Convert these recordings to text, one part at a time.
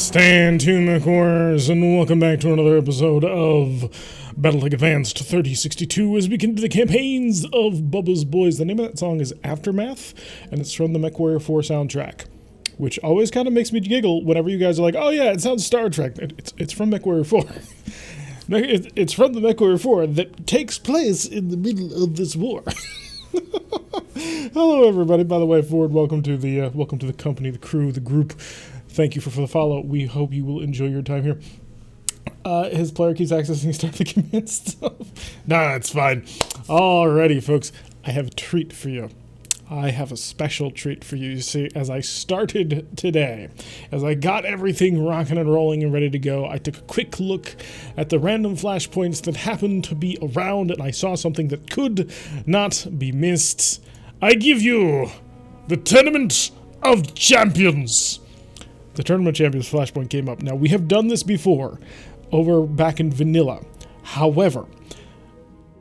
Stand to, MechWarriors, and welcome back to another episode of BattleTech Advanced 3062 as we continue the campaigns of Bubba's Boyz. The name of that song is Aftermath, and it's from the MechWarrior 4 soundtrack, which always kind of makes me giggle whenever you guys are like, oh yeah, it sounds Star Trek. It's from MechWarrior 4. It's from the MechWarrior 4 that takes place in the middle of this war. Hello, everybody. By the way, Ford, welcome to the company, the crew, the group. Thank you for the follow. We hope you will enjoy your time here. His player keeps accessing start the command stuff. Nah, it's fine. Alrighty, folks. I have a treat for you. I have a special treat for you. You see, as I started today, as I got everything rocking and rolling and ready to go, I took a quick look at the random flashpoints that happened to be around, and I saw something that could not be missed. I give you the Tournament of Champions. The Tournament of Champions Flashpoint came up. Now, we have done this before, over back in Vanilla. However,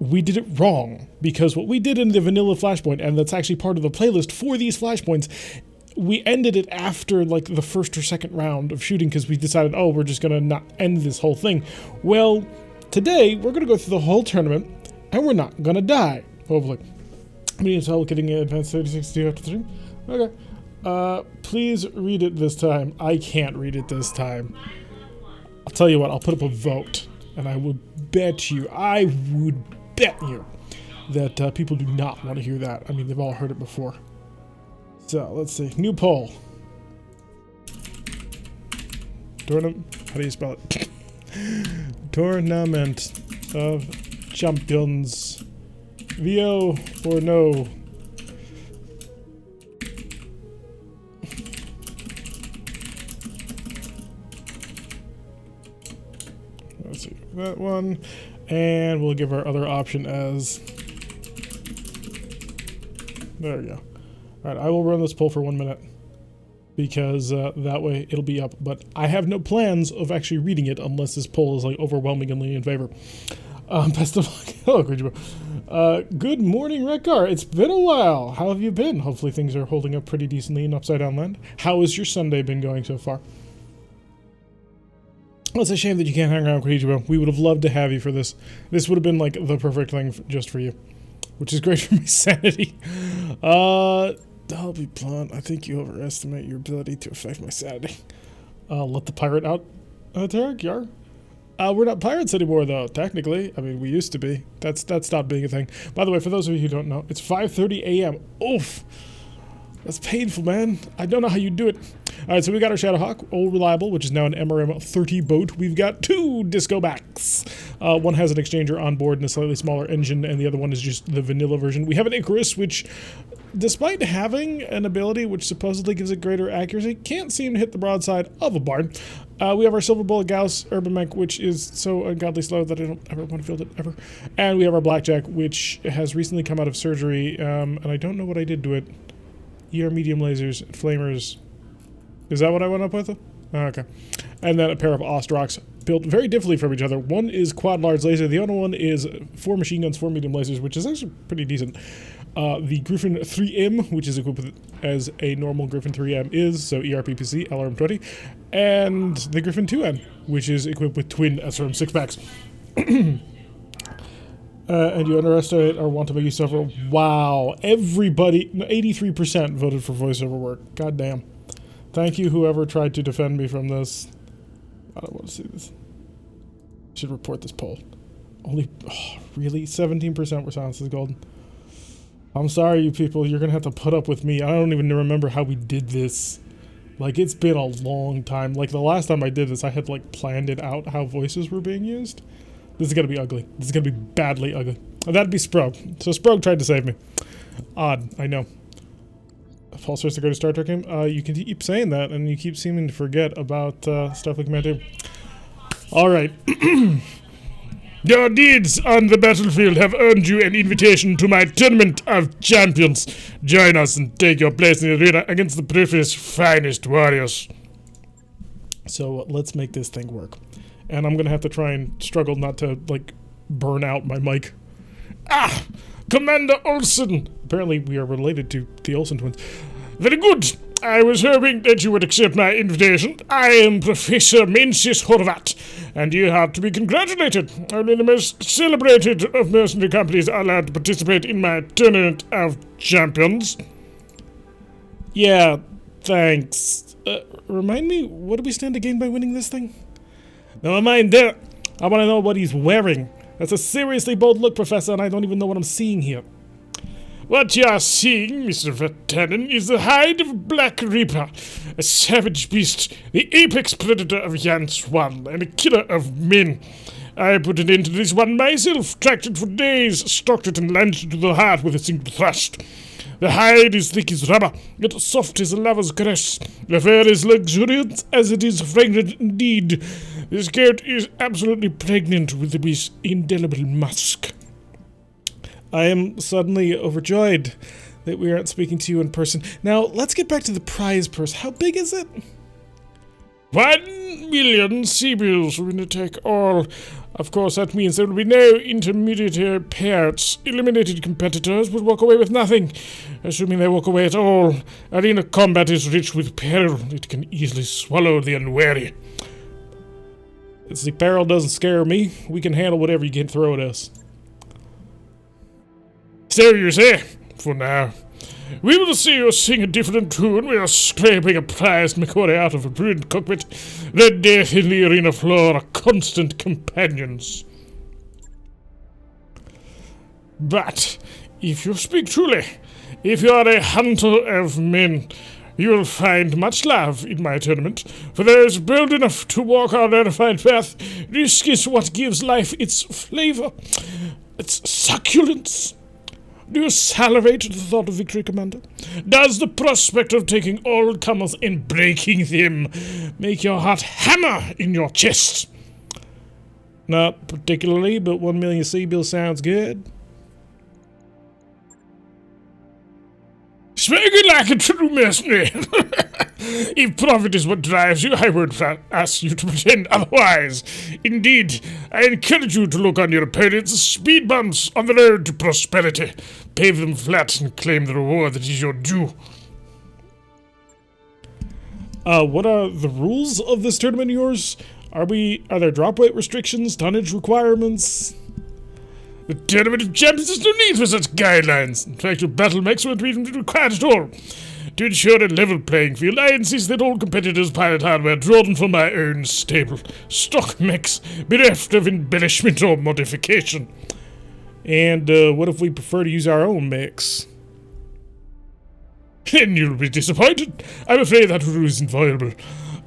we did it wrong, because what we did in the Vanilla Flashpoint, and that's actually part of the playlist for these Flashpoints, we ended it after, like, the first or second round of shooting, because we decided, oh, we're just gonna not end this whole thing. Well, today, we're gonna go through the whole tournament, and we're not gonna die, hopefully. I mean, it's all getting Advanced 3062 after 3? Okay. Please read it this time. I can't read it this time. I'll tell you what, I'll put up a vote, and I would bet you that people do not want to hear that. I mean, they've all heard it before. So, let's see. New poll. Tournament, how do you spell it? Tournament of Champions. VO or no? Let's see, that one, and we'll give our other option as, there we go. Alright, I will run this poll for 1 minute, because that way it'll be up, but I have no plans of actually reading it unless this poll is like overwhelmingly in favor. Best of luck. Hello, Creature. Good morning, Rekar. It's been a while. How have you been? Hopefully things are holding up pretty decently in Upside Down Land. How has your Sunday been going so far? Well, it's a shame that you can't hang around with Ichibo. We would have loved to have you for this. This would have been, like, the perfect thing just for you. Which is great for my sanity. I'll be blunt. I think you overestimate your ability to affect my sanity. Let the pirate out, Tarek, Yar? We're not pirates anymore, though, technically. I mean, we used to be. That's stopped being a thing. By the way, for those of you who don't know, it's 5:30 a.m. Oof! That's painful, man. I don't know how you do it. Alright, so we got our Shadowhawk, old reliable, which is now an MRM 30 boat. We've got two disco backs. One has an exchanger on board and a slightly smaller engine, and the other one is just the vanilla version. We have an Icarus, which, despite having an ability which supposedly gives it greater accuracy, can't seem to hit the broadside of a barn. We have our Silver Bullet Gauss Urban Mech, which is so ungodly slow that I don't ever want to field it, ever. And we have our Blackjack, which has recently come out of surgery, and I don't know what I did to it. ER medium lasers, flamers. Is that what I went up with? Oh, okay. And then a pair of Ostrocs built very differently from each other. One is quad large laser, the other one is 4 machine guns, 4 medium lasers, which is actually pretty decent. The Griffin 3M, which is equipped with, as a normal Griffin 3M is, so ERPPC, LRM-20, and the Griffin 2N, which is equipped with twin SRM 6-packs. And you underestimate our want to make you suffer. Wow, everybody, 83% voted for voiceover work. God damn. Thank you, whoever tried to defend me from this. I don't want to see this. Should report this poll. Only, oh, really? 17% were silenced as golden. I'm sorry, you people. You're going to have to put up with me. I don't even remember how we did this. Like, it's been a long time. Like, the last time I did this, I had, like, planned it out how voices were being used. This is going to be ugly. This is going to be badly ugly. Oh, that'd be Sprog. So Sprog tried to save me. Odd, I know. Paul starts to go to Star Trek game. You can keep saying that, and you keep seeming to forget about Starfleet Command 2. Alright. Your deeds on the battlefield have earned you an invitation to my Tournament of Champions. Join us and take your place in the arena against the previous finest warriors. So let's make this thing work. And I'm going to have to try and struggle not to, like, burn out my mic. Ah! Commander Olsen! Apparently we are related to the Olsen twins. Very good! I was hoping that you would accept my invitation. I am Professor Mensis Horvat, and you have to be congratulated. Only the most celebrated of mercenary companies are allowed to participate in my Tournament of Champions. Yeah, thanks. Remind me, what do we stand to gain by winning this thing? Never mind that. I want to know what he's wearing. That's a seriously bold look, Professor, and I don't even know what I'm seeing here. What you are seeing, Mr. Veteran, is the hide of Black Reaper, a savage beast, the apex predator of Yan Swan, and a killer of men. I put an end to this one myself, tracked it for days, stalked it and landed it to the heart with a single thrust. The hide is thick as rubber, yet soft as a lover's caress. The fur is luxuriant as it is fragrant indeed. This coat is absolutely pregnant with the beast's indelible musk. I am suddenly overjoyed that we aren't speaking to you in person. Now, let's get back to the prize purse. How big is it? 1 million sea-bills will take all. Of course, that means there will be no intermediate pairs. Eliminated competitors will walk away with nothing. Assuming they walk away at all, arena combat is rich with peril. It can easily swallow the unwary. The peril doesn't scare me. We can handle whatever you can throw at us. So you say, for now. We will see you sing a different tune. We are scraping a prized MechWarrior out of a brilliant cockpit. The death in the arena floor are constant companions. But, if you speak truly, if you are a hunter of men, you will find much love in my tournament. For those bold enough to walk our verified path, risk is what gives life its flavor, its succulence. Do you salivate at the thought of victory, Commander? Does the prospect of taking all comers and breaking them make your heart hammer in your chest? Not particularly, but 1 million sea-bills sounds good. Speaking like a true mercenary. If profit is what drives you, I would ask you to pretend otherwise. Indeed, I encourage you to look on your opponent's speed bumps on the road to prosperity. Pave them flat and claim the reward that is your due. What are the rules of this tournament of yours? Are there drop weight restrictions, tonnage requirements? The Tournament of Champions has no need for such guidelines. In fact, your battle mechs won't even be required at all. To ensure a level playing field, I insist that all competitors pilot hardware drawn from my own stable. Stock mechs, bereft of embellishment or modification. And what if we prefer to use our own mechs? Then you'll be disappointed. I'm afraid that rule isn't viable.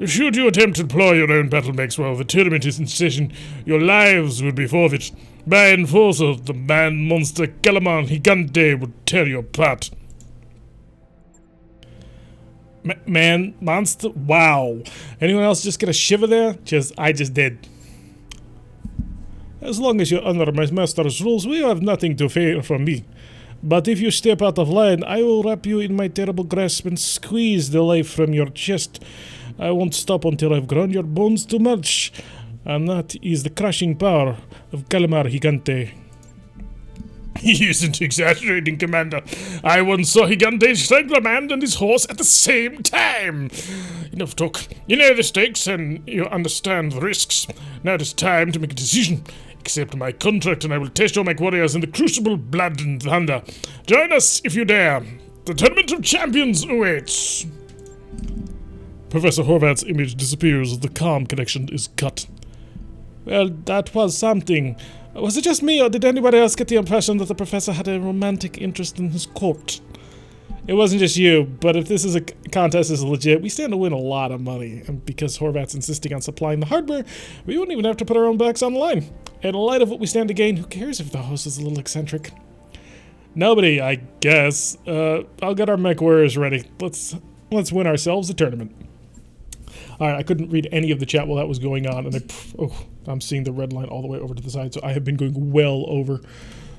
Should you attempt to deploy your own battle mechs while the tournament is in session, your lives will be forfeit. My enforcer, the man-monster Calaman Gigante, will tear you apart. Man-monster? Wow. Anyone else just get a shiver there? I just did. As long as you honor my master's rules, we have nothing to fear from me. But if you step out of line, I will wrap you in my terrible grasp and squeeze the life from your chest. I won't stop until I've ground your bones to much. And that is the crushing power of Calamar Gigante. He isn't exaggerating, Commander. I once saw Gigante strangle a man and his horse at the same time. Enough talk. You know the stakes and you understand the risks. Now it is time to make a decision. Accept my contract and I will test your MechWarriors in the crucible blood and thunder. Join us if you dare. The Tournament of Champions awaits. Professor Horvat's image disappears as the comm connection is cut. Well, that was something. Was it just me, or did anybody else get the impression that the professor had a romantic interest in his court? It wasn't just you, but if this is a contest is legit, we stand to win a lot of money. And because Horvat's insisting on supplying the hardware, we wouldn't even have to put our own backs on the line. And in light of what we stand to gain, who cares if the host is a little eccentric? Nobody, I guess. I'll get our MechWarriors ready. Let's win ourselves a tournament. Alright, I couldn't read any of the chat while that was going on, and I'm seeing the red line all the way over to the side, so I have been going well over.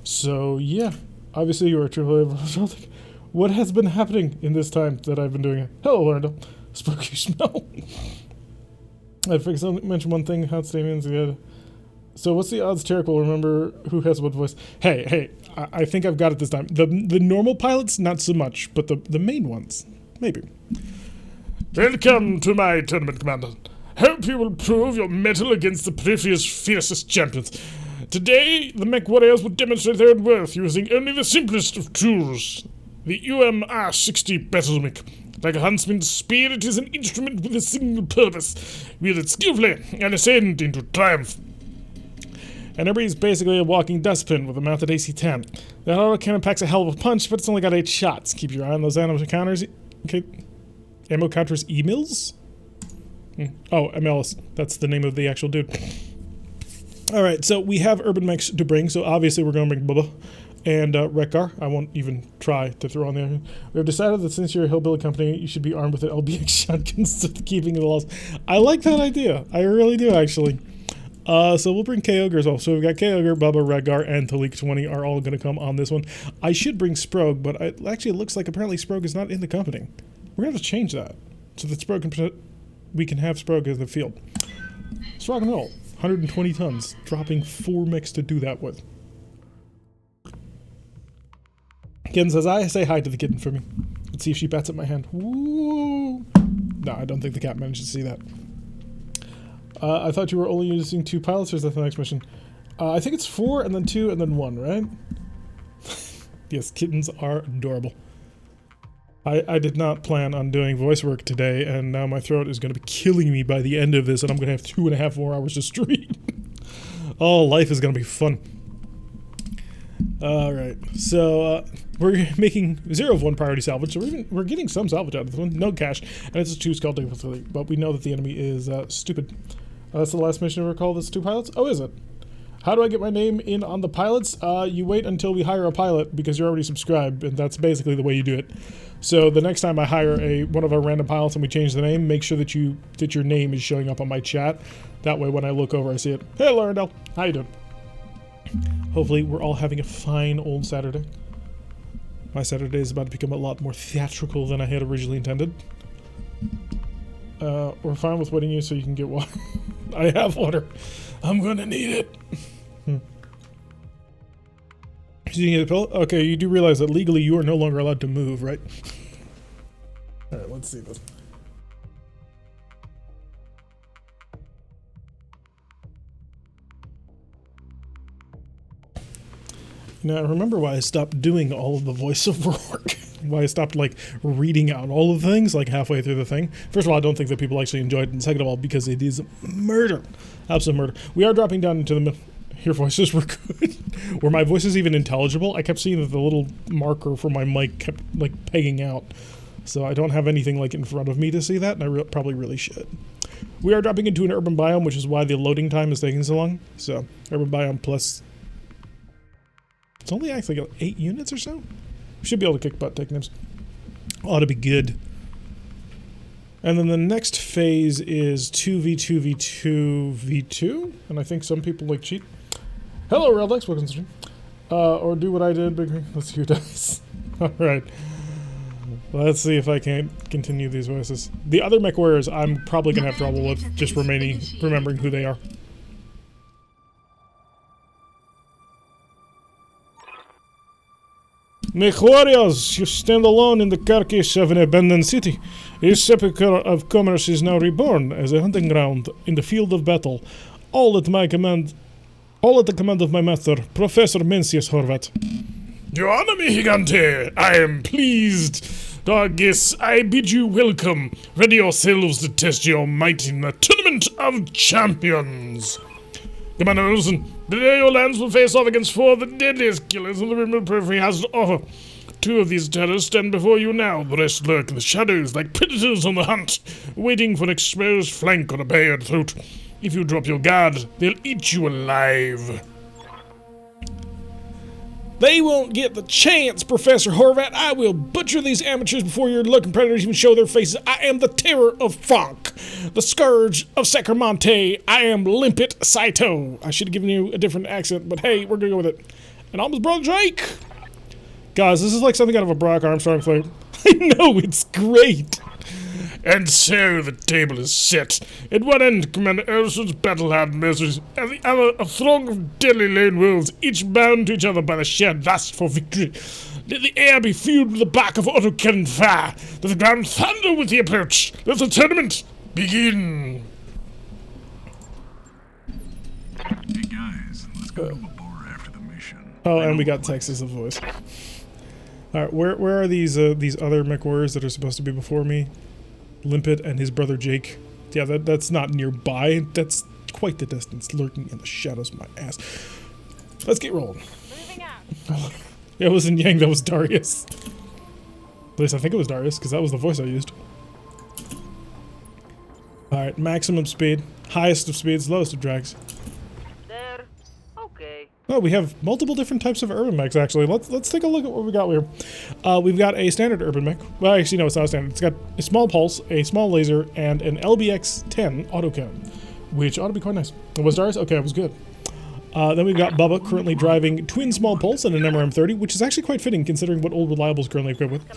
So, yeah. Obviously, you are truly resulting. What has been happening in this time that I've been doing it? Hello, Orlando. Spooky smell. I forgot to mention one thing. How stadiums good. So, what's the odds Tarek will remember who has what voice? Hey, I think I've got it this time. The normal pilots, not so much, but the main ones, maybe. Welcome to my tournament, Commander. Hope you will prove your mettle against the previous fiercest champions. Today, the MechWarriors will demonstrate their worth using only the simplest of tools, the UMR-60 BattleTech. Like a huntsman's spear, it is an instrument with a single purpose. Wield it skillfully and ascend into triumph. And everybody's basically a walking dustbin with a mounted AC-10. The autocannon packs a hell of a punch, but it's only got 8 shots. Keep your eye on those ammo counters. Okay. Ammo counters EMILs? Oh, MLS. That's the name of the actual dude. Alright, so we have urban mechs to bring, so obviously we're going to bring Bubba and Rekgar. I won't even try to throw on the other. We have decided that since you're a hillbilly company, you should be armed with an LBX shotguns to the keeping of the laws. I like that idea. I really do, actually. So we'll bring K-Ogre as well. So we've got K-Ogre, Bubba, Rekgar, and Talik20 are all going to come on this one. I should bring Sprogue, but actually it looks like apparently Sprogue is not in the company. We're going to have to change that so that we can have Sprogue in the field. Let's rock and roll. 120 tons, dropping 4 mechs to do that with. Kitten says, I say hi to the kitten for me. Let's see if she bats at my hand. Woo! No, I don't think the cat managed to see that. I thought you were only using 2 pilots, or is that the next mission? I think it's 4, and then 2, and then 1, right? Yes, kittens are adorable. I did not plan on doing voice work today, and now my throat is going to be killing me by the end of this, and I'm going to have 2.5 more hours to stream. Oh, life is going to be fun. Alright, so we're making 0 of 1 priority salvage, so we're getting some salvage out of this one. No cash, and it's a 2 skull difficulty, but we know that the enemy is stupid. That's the last mission we recall. That's 2 pilots? Oh, is it? How do I get my name in on the pilots? You wait until we hire a pilot because you're already subscribed, and that's basically the way you do it. So the next time I hire one of our random pilots and we change the name, make sure that your name is showing up on my chat. That way when I look over I see it. Hey Laurendale, how you doing? Hopefully we're all having a fine old Saturday. My Saturday is about to become a lot more theatrical than I had originally intended. We're fine with waiting you so you can get water. I have water. I'm gonna need it. So you get a pill? Okay, you do realize that legally you are no longer allowed to move, right? Alright, let's see this. Now, remember why I stopped doing all of the voiceover work? Why I stopped, like, reading out all of the things, like, halfway through the thing? First of all, I don't think that people actually enjoyed it, and second of all, because it is murder. Absolute murder. We are dropping down into the... Your voices were good. Were my voices even intelligible? I kept seeing that the little marker for my mic kept, like, pegging out. So I don't have anything, like, in front of me to see that, and I probably really should. We are dropping into an urban biome, which is why the loading time is taking so long. So, urban biome plus... It's only actually like 8 units or so? We should be able to kick butt, take names. Ought to be good. And then the next phase is 2v2v2v2, and I think some people like cheat. Hello, Reldex, welcome to the stream. Or do what I did, big. Let's see who does. Alright. Let's see if I can't continue these voices. The other MechWarriors I'm probably going to have trouble with just remembering who they are. MechWarriors, you stand alone in the carcass of an abandoned city. This sepulchre of commerce is now reborn as a hunting ground in the field of battle. All at the command of my master, Professor Mencius Horvat. You honor me, Gigante. I am pleased. Doggis, I bid you welcome. Ready yourselves to test your might in the Tournament of Champions. Commander Wilson, today your lands will face off against 4 of the deadliest killers in the remote periphery has to offer. 2 of these terrors stand before you now. The rest lurk in the shadows like predators on the hunt, waiting for an exposed flank or a bared throat. If you drop your guard, they'll eat you alive. They won't get the chance, Professor Horvat. I will butcher these amateurs before your lurking predators even show their faces. I am the terror of Funk, the scourge of Sacramonte. I am Limpet Saito. I should have given you a different accent, but hey, we're gonna go with it. And I'm his brother Drake. Guys, this is like something out of a Brock Armstrong film. I know, it's great. And so the table is set. At one end, Commander Elson's battle-hardened mercenaries, at the other, a throng of deadly lone wolves, each bound to each other by the shared lust for victory. Let the air be filled with the bark of autocannon fire. Let the ground thunder with the approach. Let the tournament begin. Hey guys, let's go to a bar after the mission. Oh, and we got text as a voice. Alright, where are these other MechWarriors that are supposed to be before me? Limpet and his brother Jake. Yeah, that's not nearby. That's quite the distance, lurking in the shadows of my ass. Let's get rolling. Moving out. It wasn't Yang, that was Darius. At least I think it was Darius, because that was the voice I used. Alright, maximum speed. Highest of speeds, lowest of drags. There. Okay. Oh, we have multiple different types of urban mechs, actually. Let's take a look at what we got here. We've got a standard urban mech. Well, actually, no, it's not a standard. It's got a small pulse, a small laser, and an LBX-10 autocannon, which ought to be quite nice. Was Darius? Okay, it was good. Then we've got Bubba currently driving twin small pulse and an MRM-30, which is actually quite fitting considering what old Reliable is currently equipped with.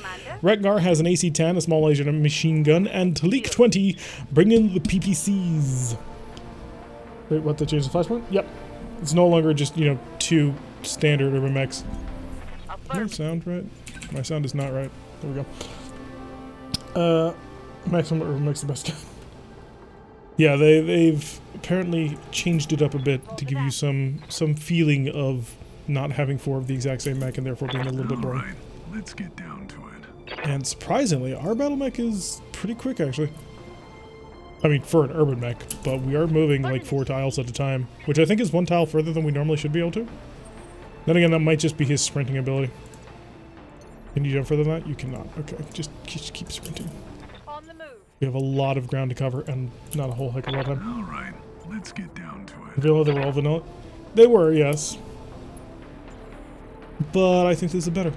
Retgar has an AC-10, a small laser, and a machine gun, and Talik-20 bringing the PPCs. Wait, what, they changed the Flashpoint? Yep. It's no longer just, you know, two standard urban mechs. Does my sound right? My sound is not right. There we go. Maximum urban mech's the best guy. Yeah, they've apparently changed it up a bit to give you some feeling of not having four of the exact same mech and therefore being a little bit boring. Alright, let's get down to it. And surprisingly, our battle mech is pretty quick actually. I mean, for an urban mech, but we are moving like 4 tiles at a time, which I think is 1 tile further than we normally should be able to. Then again, that might just be his sprinting ability. Can you jump further than that? You cannot. Okay, just keep sprinting. On the move. We have a lot of ground to cover and not a whole heck of a lot of time. Alright, let's get down to it. Vanilla, they were all vanilla. They were, yes. But I think this is better.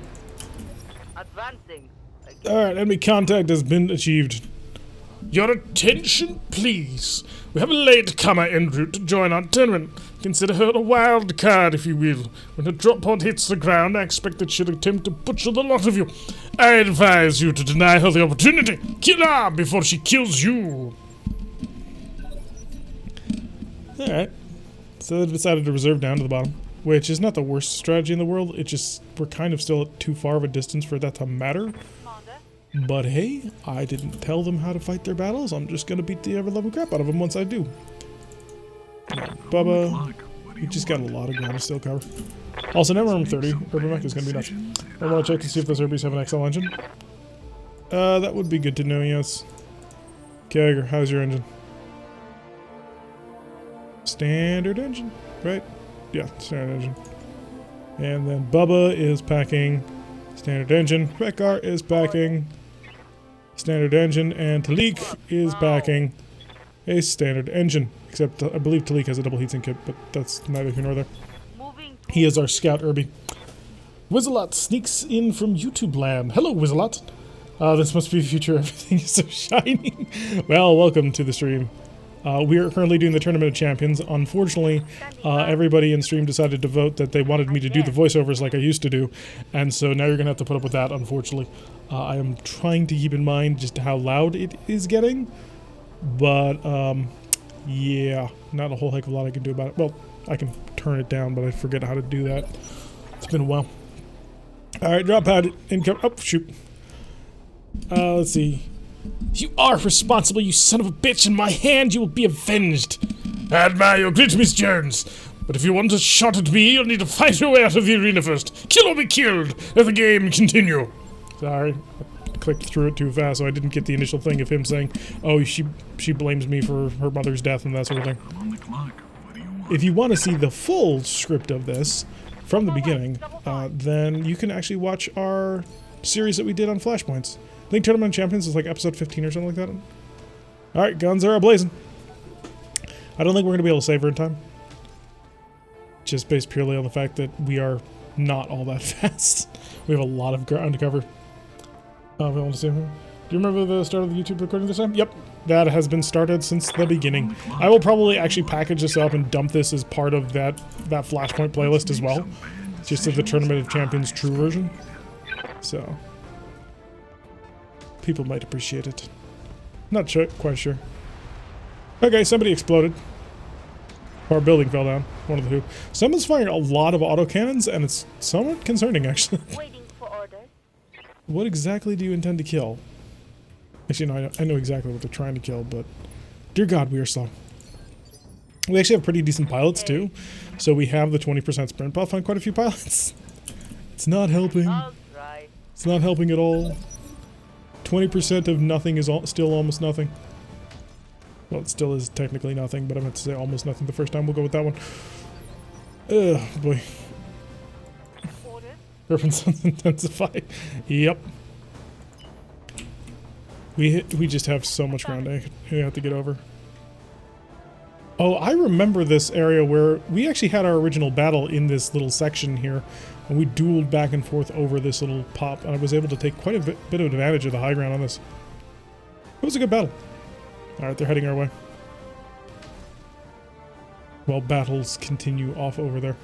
Advancing. Alright, enemy contact has been achieved. Your attention, please. We have a latecomer en route to join our tournament. Consider her a wild card, if you will. When her drop pod hits the ground, I expect that she'll attempt to butcher the lot of you. I advise you to deny her the opportunity. Kill her before she kills you. Alright. So they've decided to reserve down to the bottom, which is not the worst strategy in the world. It just, we're kind of still at too far of a distance for that to matter. But hey, I didn't tell them how to fight their battles. I'm just gonna beat the ever-loving crap out of them once I do. Bubba, we just got a lot of ground to still cover. Also, now we're on 30. Urban Mech is gonna be nuts. I want to check to see if those Urbies have an XL engine. That would be good to know, yes. Kagger, how's your engine? Standard engine, right? Yeah, standard engine. And then Bubba is packing standard engine. Rekar is packing standard engine, and Talik is packing a standard engine. Except I believe Talik has a double heatsink kit, but that's neither here nor there. He is our scout Irby. Wizalot sneaks in from YouTube land. Hello, Wizalot. This must be future. Everything is so shiny. Well, welcome to the stream. We are currently doing the Tournament of Champions. Unfortunately, everybody in stream decided to vote that they wanted me to do the voiceovers like I used to do, and so now you're going to have to put up with that, unfortunately. I am trying to keep in mind just how loud it is getting, but, yeah, not a whole heck of a lot I can do about it. Well, I can turn it down, but I forget how to do that. It's been a while. Alright, drop pad income. Oh, shoot. Let's see. You are responsible, you son of a bitch. In my hand, you will be avenged. Admire your grit, Miss Jones. But if you want a shot at me, you'll need to fight your way out of the arena first. Kill or be killed. Let the game continue. Sorry, I clicked through it too fast, so I didn't get the initial thing of him saying, oh, she blames me for her mother's death and that sort of thing. I'm on the clock. What do you want? If you want to see the full script of this from the beginning, then you can actually watch our series that we did on Flashpoints. I think Tournament of Champions is like episode 15 or something like that. Alright, guns are ablazing. I don't think we're going to be able to save her in time. Just based purely on the fact that we are not all that fast. We have a lot of ground to cover. We want to save her. Do you remember the start of the YouTube recording this time? Yep. That has been started since the beginning. I will probably actually package this up and dump this as part of that Flashpoint playlist as well. Just as the Tournament of Champions true version. So people might appreciate it. Not sure, quite sure. Okay, somebody exploded. Or a building fell down. One of the two. Someone's firing a lot of autocannons, and it's somewhat concerning, actually. Waiting for orders. What exactly do you intend to kill? Actually, no, I know exactly what they're trying to kill, but dear God, we are slow. We actually have pretty decent pilots too, so we have the 20% sprint buff on quite a few pilots. It's not helping. I'll try. It's not helping at all. 20% of nothing is still almost nothing. Well, it still is technically nothing, but I meant to say almost nothing the first time. We'll go with that one. Ugh, boy. Order. Reference intensify. Yep. We just have so much ground we have to get over. Oh, I remember this area where we actually had our original battle in this little section here, and we dueled back and forth over this little pop, and I was able to take quite a bit of advantage of the high ground on this. It was a good battle. Alright, they're heading our way. While battles continue off over there.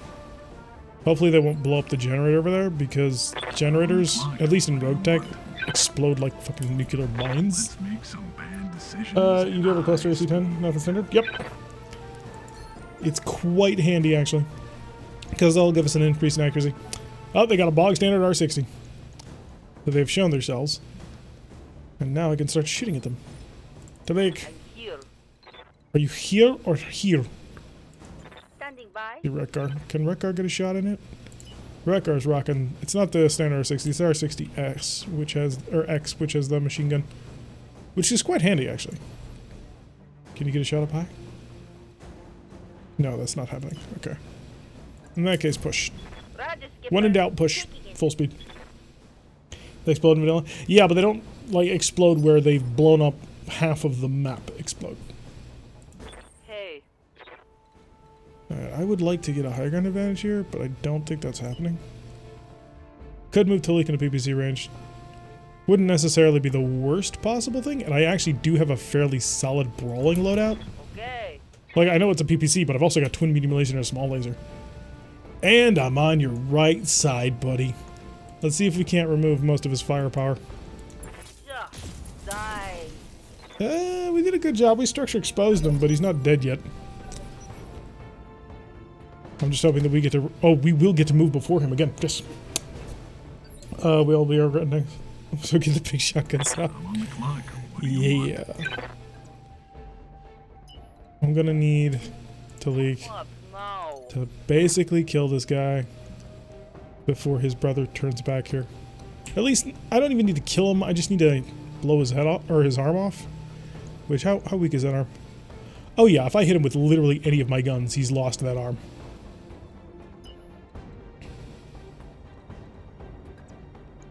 Hopefully they won't blow up the generator over there, because generators, at least in Rogue Tech, explode like fucking nuclear mines. Let's make some bad decisions. You do have a cluster AC-10, nothing standard? Yep. It's quite handy, actually, because they'll give us an increase in accuracy. Oh, they got a bog standard R60. So they've shown themselves. And now I can start shooting at them. To make... I'm here. Are you here or here? Standing by. You Rekgar. Can Rekgar get a shot in it? Rekgar's rocking... It's not the standard R60, it's the R60X, which has... Or X, which has the machine gun. Which is quite handy, actually. Can you get a shot up high? No, that's not happening. Okay. In that case, push. Roger, Skipper. When in doubt, push. Taking it. Full speed. They explode in vanilla? Yeah, but they don't, like, explode where they've blown up half of the map explode. Hey. Alright, I would like to get a high ground advantage here, but I don't think that's happening. Could move Talik into PPC range. Wouldn't necessarily be the worst possible thing, and I actually do have a fairly solid brawling loadout. Okay. Like, I know it's a PPC, but I've also got twin medium laser and a small laser. And I'm on your right side, buddy. Let's see if we can't remove most of his firepower. Just die. We did a good job. We structure exposed him, but he's not dead yet. I'm just hoping that we get to... Oh, we will get to move before him again. Yes. We'll be over next. So get the big shotguns out. I'm on the clock. What do you want? Yeah. I'm gonna need Talik What now? to basically kill this guy before his brother turns back here. At least, I don't even need to kill him. I just need to blow his head off, or his arm off. Which, how weak is that arm? Oh yeah, if I hit him with literally any of my guns, he's lost that arm.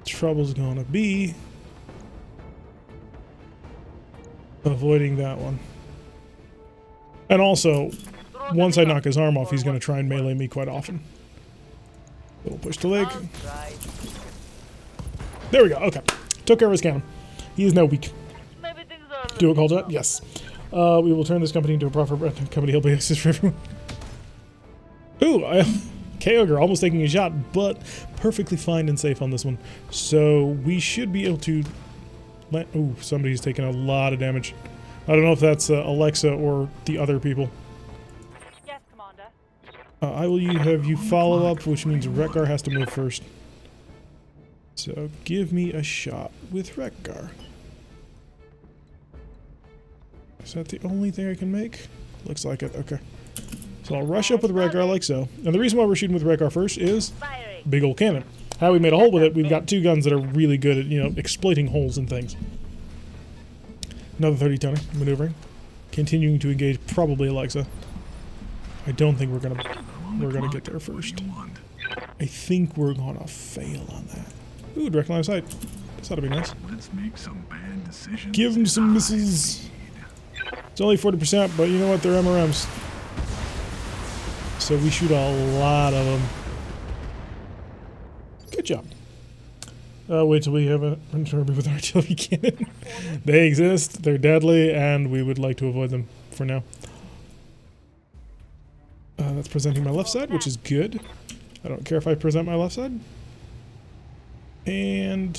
Trouble's gonna be avoiding that one. And also, once I knock his arm off, he's going to try and melee me quite often. Little push to leg. I'll try. There we go. Okay. Took care of his cannon. He is now weak. Maybe things are. Do a call to that? Yes. We will turn this company into a proper company. He'll be access for everyone. Ooh, K-Ogre almost taking a shot, but perfectly fine and safe on this one. So we should be able to... Ooh, somebody's taking a lot of damage. I don't know if that's Alexa or the other people. Yes, Commander. I will have you follow up, which means Rekgar has to move first. So give me a shot with Rekgar. Is that the only thing I can make? Looks like it. Okay. So I'll rush up with Rekgar like so. And the reason why we're shooting with Rekgar first is Firing. big old cannon. How we made a hole with it, we've got two guns that are really good at, you know, exploiting holes and things. Another 30 tonner maneuvering. Continuing to engage probably Alexa. I don't think we're gonna get there first. I think we're gonna fail on that. Ooh, direct line of sight. This ought to be nice. Let's make some bad decisions. Give them some missiles. It's only 40%, but you know what? They're MRMs. So we shoot a lot of them. Good job. Wait till we have a Derby with artillery cannon. They exist, they're deadly, and we would like to avoid them for now. That's presenting my left side, which is good. I don't care if I present my left side. And...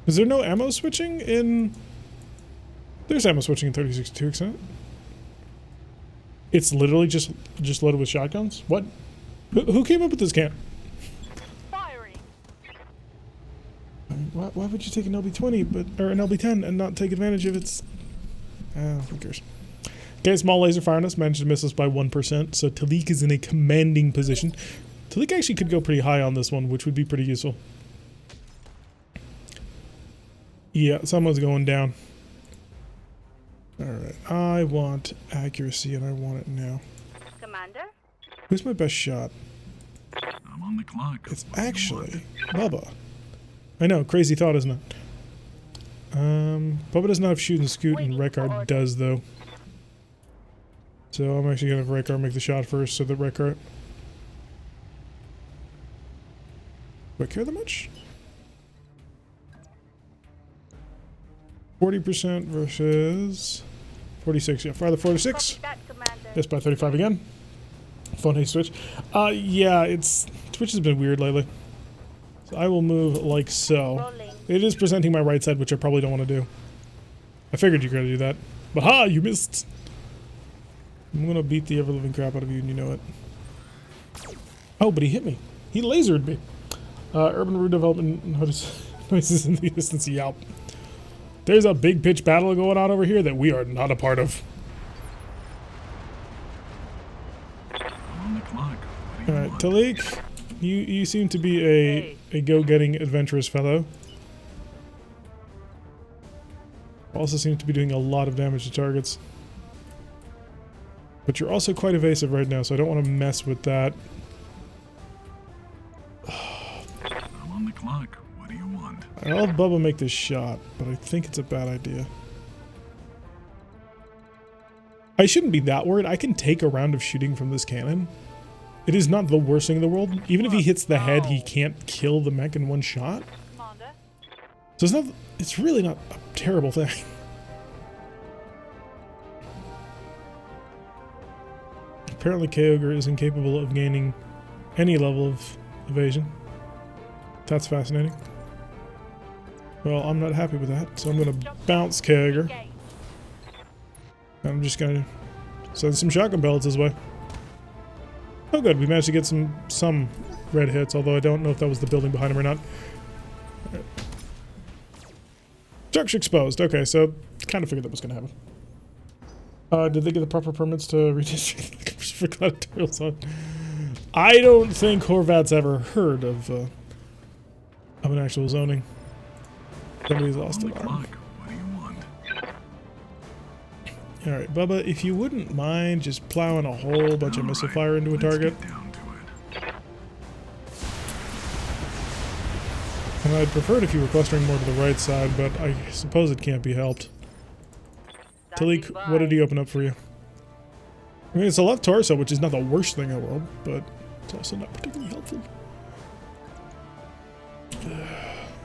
is there no ammo switching in... There's ammo switching in 36-2%. It's literally just loaded with shotguns? What? Who came up with this camp? Firing. Why would you take an LB-20 or an LB-10 and not take advantage of its... who cares? Okay, small laser fire on us. Managed to miss us by 1%, so Talik is in a commanding position. Talik actually could go pretty high on this one, which would be pretty useful. Yeah, someone's going down. Alright, I want accuracy and I want it now. Commander? Who's my best shot? I'm on the clock. It's actually Bubba. I know, crazy thought, isn't it? Bubba does not have shoot and scoot, and Rekard does, though. So I'm actually going to have Rekard make the shot first, so that Rekard... Do I care that much? 40% versus 46. Yeah, fire the 46. Copy that, Commander. Yes, by 35 again. Phone haste switch. Yeah, Twitch has been weird lately. So I will move like so. Rolling. It is presenting my right side, which I probably don't want to do. I figured you were going to do that. But ha! You missed! I'm going to beat the ever-living crap out of you, and you know it. Oh, but he hit me. He lasered me. Urban redevelopment noises in the distance. Yelp. There's a big pitch battle going on over here that we are not a part of. I'm on the clock. What do you Alright, want? Talik, you seem to be a go-getting adventurous fellow. Also seem to be doing a lot of damage to targets. But you're also quite evasive right now, so I don't want to mess with that. I'm on the clock. What do you want? I'll have Bubba make this shot, but I think it's a bad idea. I shouldn't be that worried. I can take a round of shooting from this cannon. It is not the worst thing in the world. Even if he hits the head, he can't kill the mech in one shot. Commander? So it's really not a terrible thing. Apparently Kyogre is incapable of gaining any level of evasion. That's fascinating. Well, I'm not happy with that, so I'm going to bounce Kyogre. Engage. I'm just going to send some shotgun pellets his way. Oh good, we managed to get some red hits, although I don't know if that was the building behind him or not. Right. Structure exposed. Okay, so kind of figured that was going to happen. Did they get the proper permits to redistribute for gladiatorial zone? I don't think Horvat's ever heard of an actual zoning. Somebody's lost On an the arm. clock. What do you want? Alright, Bubba, if you wouldn't mind just plowing a whole bunch of missile Alright, fire into a let's target. get down to it. And I'd prefer it if you were clustering more to the right side, but I suppose it can't be helped. Talik, Standing what did by. he open up for you? I mean, it's a left torso, which is not the worst thing in the world, but it's also not particularly helpful.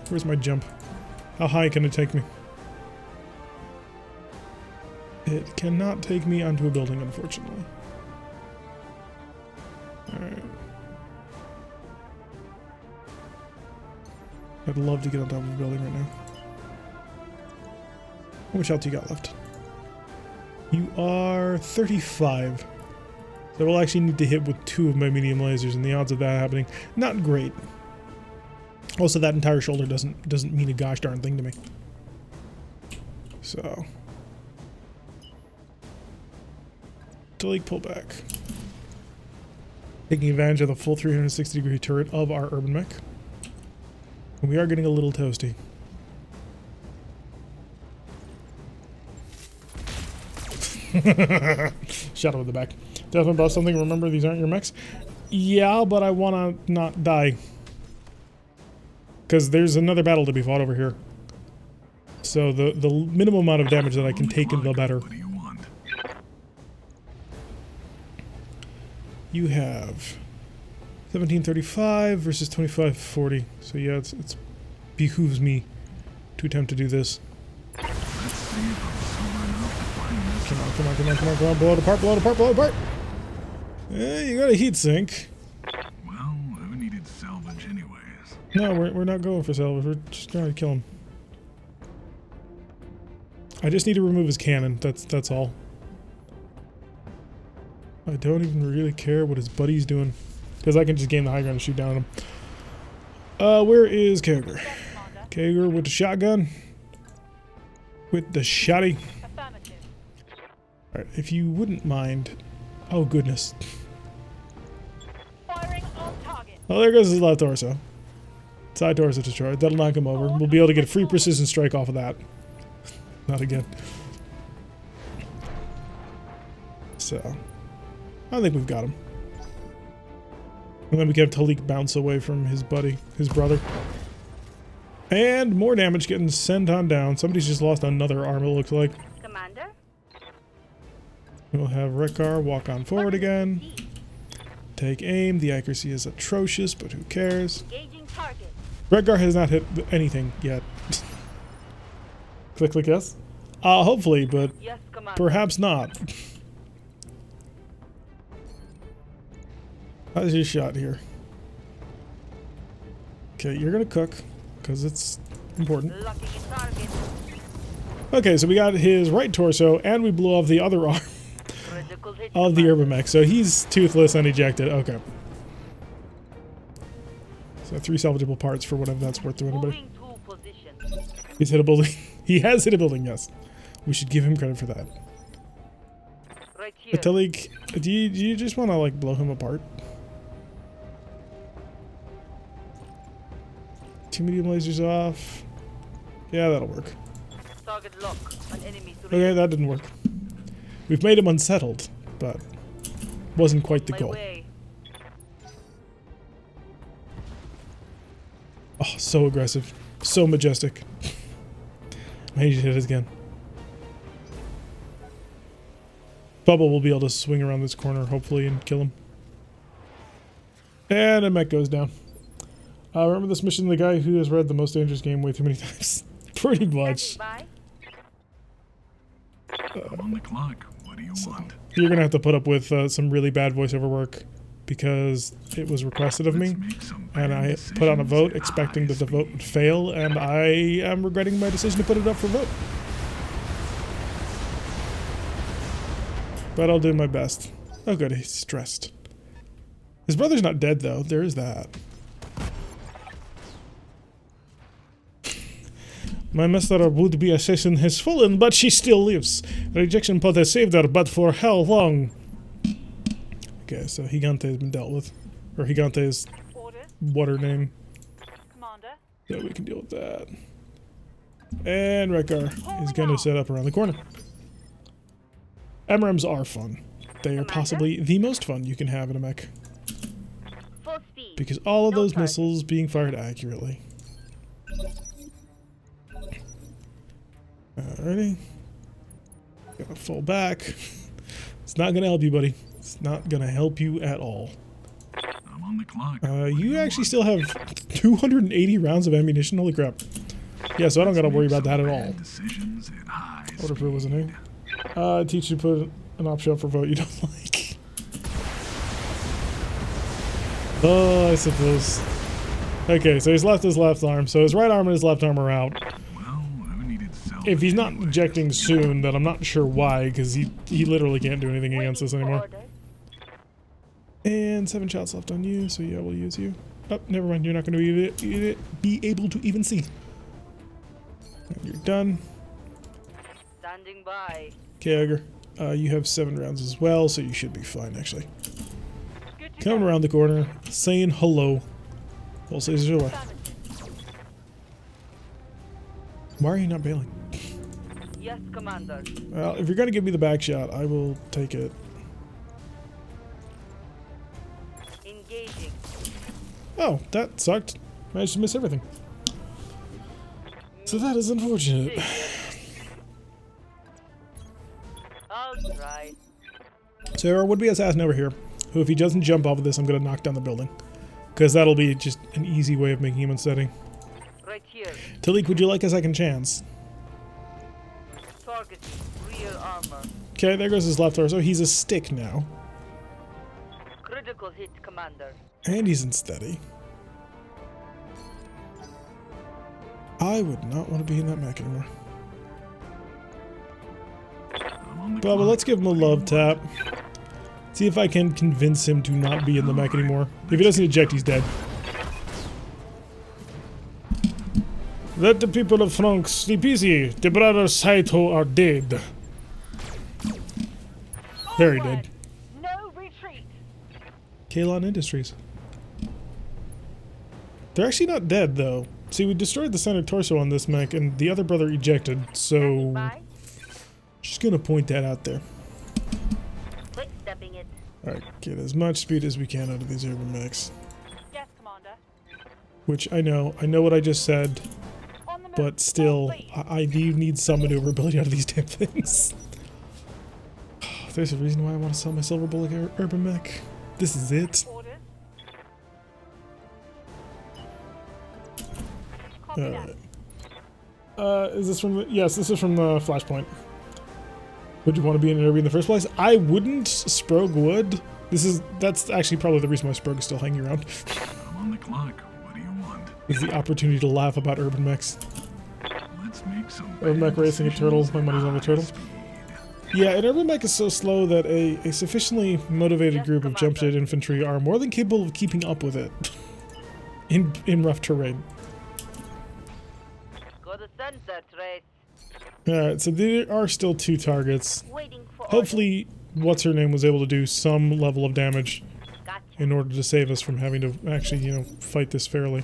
Where's my jump? How high can it take me? It cannot take me onto a building, unfortunately. Alright. I'd love to get on top of a building right now. How much health you got left? You are 35. So we'll actually need to hit with 2 of my medium lasers, and the odds of that happening, not great. Also, that entire shoulder doesn't mean a gosh darn thing to me. So, delete, pull back. Taking advantage of the full 360-degree turret of our urban mech. And we are getting a little toasty. Shadow in the back. Definitely about something. Remember, these aren't your mechs. Yeah, but I want to not die. Because there's another battle to be fought over here. So the minimum amount of damage that I can take, the better. What do you want? You have 1735 versus 2540. So yeah, it's behooves me to attempt to do this. Let's see if I'm sober enough to find this. Come on, come on, come on, come on, come on. Blow it apart, blow it apart, blow it apart. You got a heat sink. Well, who needed salvage anyways? No, we're not going for salvage. We're just trying to kill him. I just need to remove his cannon. That's all. I don't even really care what his buddy's doing, because I can just gain the high ground and shoot down at him. Where is Kyogre? Yes, Commander. Kager with the shotgun. With the shotty. Affirmative. Alright, if you wouldn't mind. Oh, goodness. Firing on target. Oh, there goes his left torso. Side torso destroyed. That'll knock him over. We'll be able to get a free precision strike off of that. Not again. So, I think we've got him. And then we can have Talik bounce away from his buddy, his brother. And more damage getting sent on down. Somebody's just lost another arm, it looks like. Commander. We'll have Rekar walk on forward again. Take aim. The accuracy is atrocious, but who cares? Engaging target. Rekar has not hit anything yet. Click, yes. Hopefully, but Yes, Commander. perhaps not. How's your shot here? Okay, you're gonna cook, because it's important. Locking in target. Okay, so we got his right torso, and we blew off the other arm Critical hit. of the Commander. Urban Mech. So he's toothless and ejected. Okay. So 3 salvageable parts for whatever that's worth to anybody. Moving to position. He's hit a building. He has hit a building, yes. We should give him credit for that. Right here. Talik, do you just want to, like, blow him apart? 2 medium lasers off. Yeah, that'll work. Target lock. An enemy to Okay, that didn't work. We've made him unsettled, but wasn't quite the my goal. way. Oh, so aggressive. So majestic. I need to hit it again. Bubba will be able to swing around this corner, hopefully, and kill him. And a mech goes down. Remember this mission, the guy who has read the most dangerous game way too many times? Pretty much. Standing by. I'm on the clock. What do you want? You're going to have to put up with some really bad voiceover work because it was requested of me. Let's make some And bad I put on a vote decisions expecting that the high vote would fail, and I am regretting my decision to put it up for vote. But I'll do my best. Oh good, he's stressed. His brother's not dead though, there is that. My master would-be assassin has fallen, but she still lives. The rejection pod has saved her, but for how long? Okay, so Gigante has been dealt with. Or Gigante is Orders. water name. Commander. So we can deal with that. And Rekar is going to set up around the corner. MRMs are fun. They are possibly the most fun you can have in a mech. Full speed. Because all of No those target. missiles being fired accurately. Alrighty. Gotta fall back. It's not gonna help you, buddy. It's not gonna help you at all. I'm on the clock. What do You actually want? still have 280 rounds of ammunition. Holy crap. Yeah, so I don't gotta worry about that at all. Bad decisions at high Order for it wasn't speed. here. Teach you to put an option up for vote you don't like. Oh, I suppose. Okay, so he's left his left arm. So his right arm and his left arm are out. Well, I needed self If he's not anyways. ejecting soon, then I'm not sure why, because he literally can't do anything against us Waiting for anymore. orders. And 7 shots left on you, so yeah, we'll use you. Oh, never mind, you're not going to be able to even see. And you're done. Standing by. Okay, Edgar. You have 7 rounds as well, so you should be fine, actually. Good to Coming go. around the corner, saying hello. Pulse lasers away. Affirmative. Why are you not bailing? Yes, Commander. Well, if you're going to give me the back shot, I will take it. Engaging. Oh, that sucked. Managed to miss everything. So that is unfortunate. I'll try. So our would-be assassin over here, who if he doesn't jump off of this, I'm going to knock down the building. Because that'll be just an easy way of making him unsteady. Right here. Talik, would you like a second chance? Target. Rear armor. Okay, there goes his left torso. He's a stick now. Critical hit, Commander. And he's unsteady. I would not want to be in that mech anymore. I'm on the Bubba, clock. let's give him a love tap. See if I can convince him to not be in the mech anymore. If he doesn't eject, he's dead. Let the people of France sleep easy. The brothers Saito are dead. Very dead. No retreat. Kalon Industries. They're actually not dead, though. See, we destroyed the center torso on this mech, and the other brother ejected, so... Bye. Just gonna point that out there. Quick stepping it. Alright, get as much speed as we can out of these urban mechs. Yes, Commander. Which, I know what I just said, On the move. but still, Full speed. I do need some maneuverability out of these damn things. There's a reason why I want to sell my Silver Bullet urban mech. This is it. Orders. Copy that. Alright. Is this from the... Yes, this is from the Flashpoint. Would you want to be in an Irby in the first place? I wouldn't. Sprog would. That's actually probably the reason why Sprog is still hanging around. I'm on the clock. What do you want? Is the opportunity to laugh about urban mechs. Let's make some Urban mech racing a turtle. My money's on the turtle. speed. Yeah, an urban mech is so slow that a sufficiently motivated Yes, group of Commander. jumpshot infantry are more than capable of keeping up with it. in rough terrain. Go to sunset race. Alright, so there are still 2 targets. Waiting for Hopefully, what's-her-name was able to do some level of damage orders. Gotcha. in order to save us from having to actually, fight this fairly.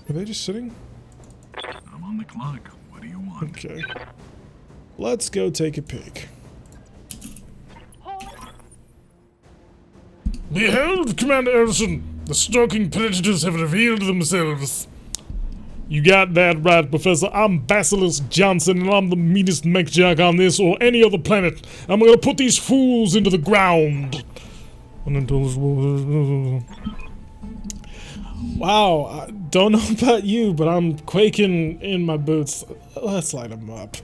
Are they just sitting? I'm on the clock. What do you want? Okay. Let's go take a peek. Hold. Behold, Commander Ellison! The stalking predators have revealed themselves. You got that right, Professor. I'm Basilisk Johnson, and I'm the meanest mech jack on this or any other planet. I'm gonna put these fools into the ground. Wow, I don't know about you, but I'm quaking in my boots. Let's light them up.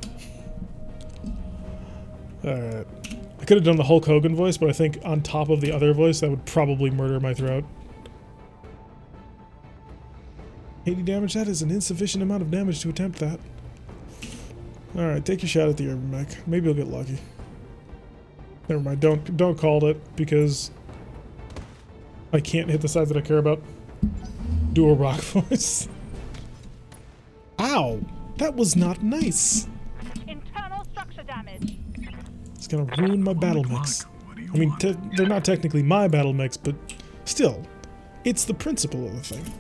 Alright. I could have done the Hulk Hogan voice, but I think on top of the other voice, that would probably murder my throat. 80 damage? That is an insufficient amount of damage to attempt that. Alright, take your shot at the urban mech. Maybe you'll get lucky. Never mind, don't call it, because I can't hit the sides that I care about. Do a rock voice. Ow! That was not nice! Internal structure damage. It's gonna ruin my battle clock. mechs. What do you I mean, want? they're not technically my battle mechs, but still, it's the principle of the thing.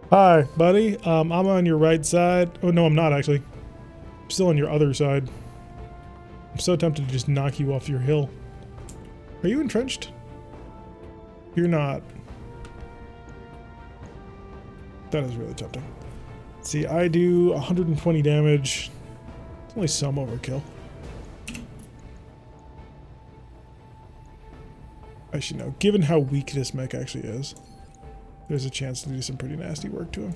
Hi, buddy. I'm on your right side. Oh, no, I'm not, actually. I'm still on your other side. I'm so tempted to just knock you off your hill. Are you entrenched? You're not. That is really tempting. See, I do 120 damage. It's only some overkill. Actually, no. Given how weak this mech actually is, there's a chance to do some pretty nasty work to him.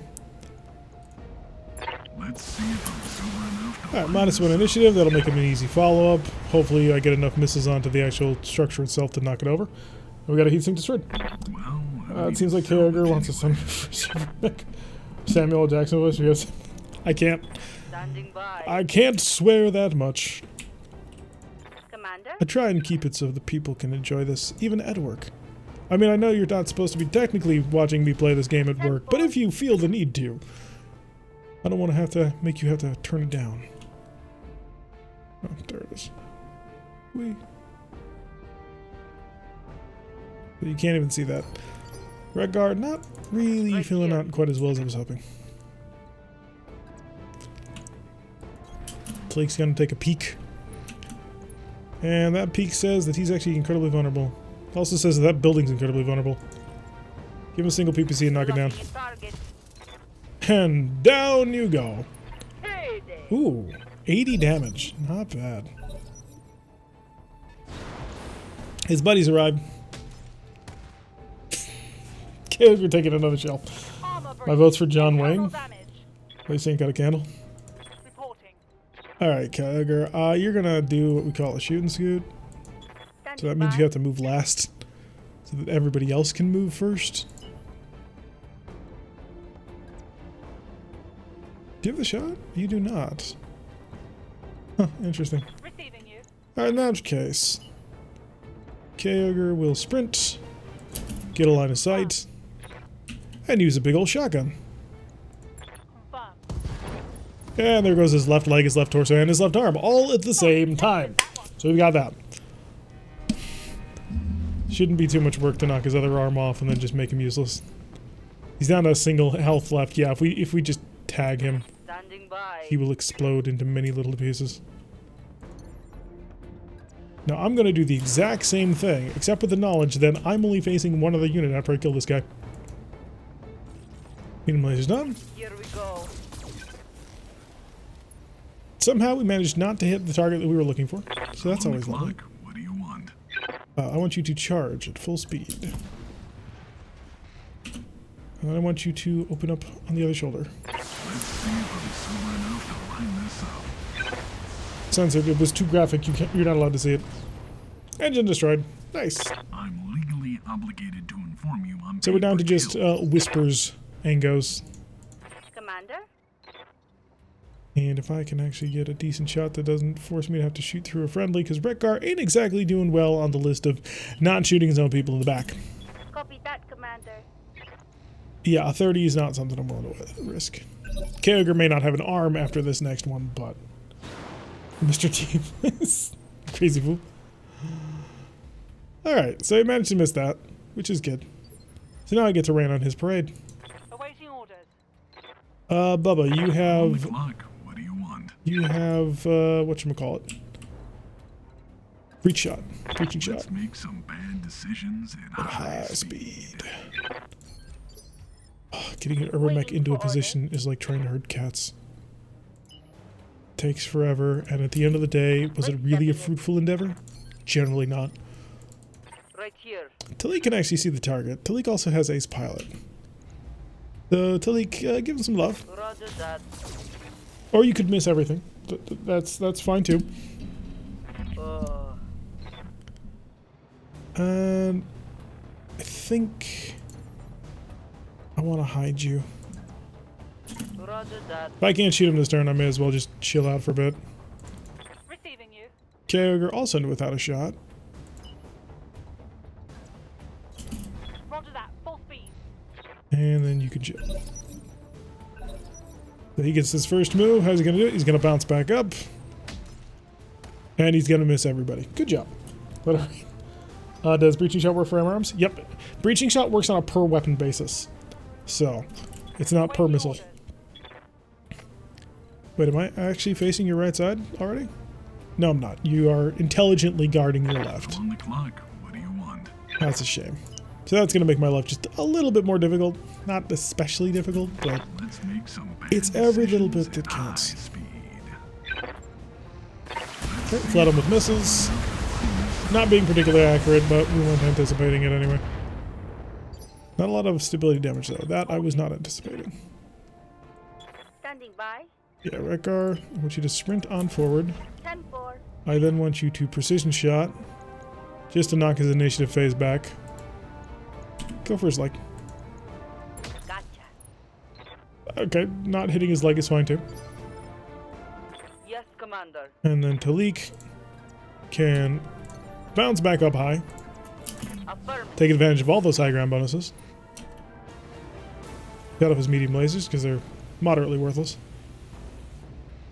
Let's see if I'm sober enough to Alright, -1 initiative. That'll make him an easy follow-up. Hopefully I get enough misses onto the actual structure itself to knock it over. We got a heatsink destroyed. Well, It seems like Harriger wants to send me for Silver mech. Samuel L. Jackson voice, because I can't Standing by. I can't swear that much. Commander. I try and keep it so the people can enjoy this, even at work. I mean, I know you're not supposed to be technically watching me play this game at work, but if you feel the need to, I don't want to have to make you have to turn it down. Oh, there it is. Whee. But you can't even see that. Red guard, not really Right filling here. out quite as well as I was hoping. Flake's gonna take a peek. And that peek says that he's actually incredibly vulnerable. Also says that that building's incredibly vulnerable. Give him a single PPC and knock it down. Locking in target. And down you go. Payday. Ooh, 80 damage. Not bad. His buddies arrived. Okay, we're taking another shell. Armor My breach. vote's for John Internal Wayne. damage. At least he ain't got a candle. Reporting. Alright, Kyogre. You're gonna do what we call a shoot and scoot. Standing So that means by. you have to move last. So that everybody else can move first. Do you have the shot? You do not. Huh, interesting. Receiving you. Alright, in that case, Kyogre will sprint, get a line of sight, and use a big old shotgun. Confirmed. And there goes his left leg, his left torso, and his left arm, all at the same time. So we got that. Shouldn't be too much work to knock his other arm off and then just make him useless. He's down to a single health left. Yeah, if we just tag him, Standing by. he will explode into many little pieces. Now I'm going to do the exact same thing, except with the knowledge that I'm only facing one other unit after I kill this guy. Medium laser's done. Here we go. Somehow we managed not to hit the target that we were looking for, so that's On the always lovely. clock. What do you want? I want you to charge at full speed. And I want you to open up on the other shoulder. Let's see if I'm sober enough to line this up. Censored. It was too graphic. You're not allowed to see it. Engine destroyed. Nice. I'm legally obligated to inform you I'm So we're down to paid for just kill. whispers and goes. Commander? And if I can actually get a decent shot that doesn't force me to have to shoot through a friendly, because Rekgar ain't exactly doing well on the list of not shooting his own people in the back. Copy that, Commander. Yeah, a 30 is not something I'm willing to risk. Kyogre may not have an arm after this next one, but Mr. T is crazy fool. Alright, so he managed to miss that, which is good. So now I get to rain on his parade. Awaiting orders. Bubba, you On the have clock. What do you want? whatchamacallit? Reach shot. Reaching shot. Let's make some bad decisions at High speed. Oh, getting an urban mech into a position is like trying to herd cats. Takes forever, and at the end of the day, was it really a fruitful endeavor? Generally not. Right here. Talik can actually see the target. Talik also has ace pilot. So Talik, give him some love. Roger that. Or you could miss everything. That's fine too. And I think I want to hide you. Roger that. If I can't shoot him this turn, I may as well just chill out for a bit. Receiving you. Kyogre also without a shot. Roger that. Full speed. And then you can chill. So he gets his first move. How's he going to do it? He's going to bounce back up. And he's going to miss everybody. Good job. Whatever. Does Breaching Shot work for arms? Yep. Breaching Shot works on a per weapon basis. So, it's not per Awaiting missile. orders. Wait, am I actually facing your right side already? No, I'm not. You are intelligently guarding your left. On the clock. What do you want? That's a shame. So that's going to make my life just a little bit more difficult. Not especially difficult, but Let's make some bad it's every little decisions bit that at high counts. speed. Okay, flood him with missiles. Not being particularly accurate, but we weren't anticipating it anyway. Not a lot of stability damage though. That I was not anticipating. Standing by. Yeah, Rekgar, I want you to sprint on forward. 10-4. I then want you to precision shot, just to knock his initiative phase back. Go for his leg. Gotcha. Okay, not hitting his leg is fine too. Yes, Commander. And then Talik can bounce back up high, Affirmative. take advantage of all those high ground bonuses. Got off his medium lasers because they're moderately worthless.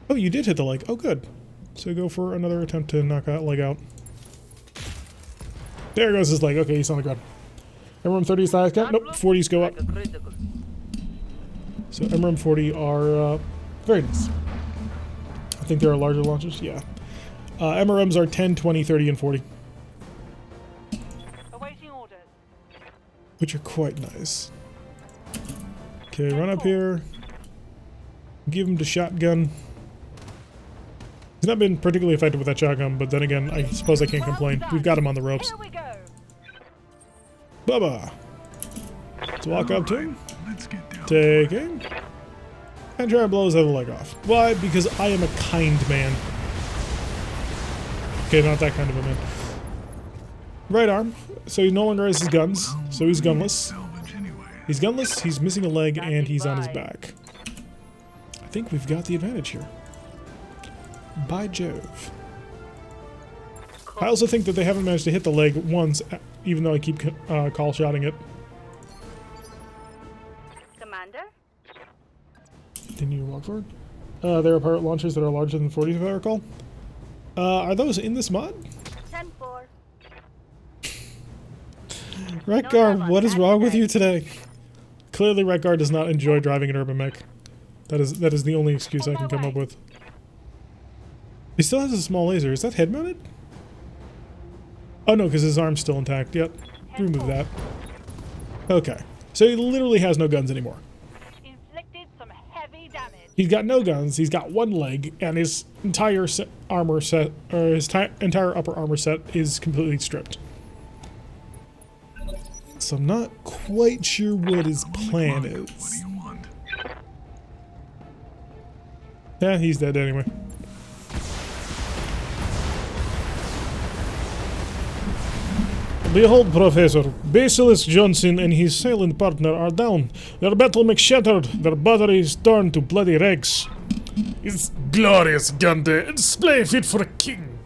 Oh, you did hit the leg. Oh, good. So go for another attempt to knock that leg out. There goes his leg. Okay, he's on the ground. Emerald 30 is the highest count. Nope, 40s go up. Like a critical. So Emerald 40 are very nice. I think there are larger launchers. Yeah. MRMs are 10, 20, 30, and 40, Awaiting orders. which are quite nice. Okay, run up here. Give him the shotgun. He's not been particularly effective with that shotgun, but then again, I suppose I can't complain. We've got him on the ropes. Here we go. Bubba! Let's walk up to him, Let's get down. take aim, and try and blow his other leg off. Why? Because I am a kind man. Okay, not that kind of a man. Right arm. So he no longer has his guns, so he's gunless. Salvage anyway. He's gunless, he's missing a leg, and he's on his back. I think we've got the advantage here. By Jove. I also think that they haven't managed to hit the leg once, even though I keep call shotting it. Continue to walk forward. There are pirate launchers that are larger than 40, if I recall. Are those in this mod? 10-4. Rekgar, what is wrong with you today? Clearly, Rekgar does not enjoy driving an urban mech. That is the only excuse I can come up with. He still has a small laser. Is that head mounted? Oh no, because his arm's still intact. Yep. Remove that. Okay. So he literally has no guns anymore. Inflicted some heavy damage. He's got no guns. He's got one leg, and his entire armor set, or his entire upper armor set, is completely stripped. So I'm not quite sure what his plan What do is. you want? Yeah, he's dead anyway. Behold, Professor, Basilisk Johnson and his silent partner are down. Their battle mech shattered, their batteries turned to bloody wrecks. It's glorious, Gante, a display fit for a king.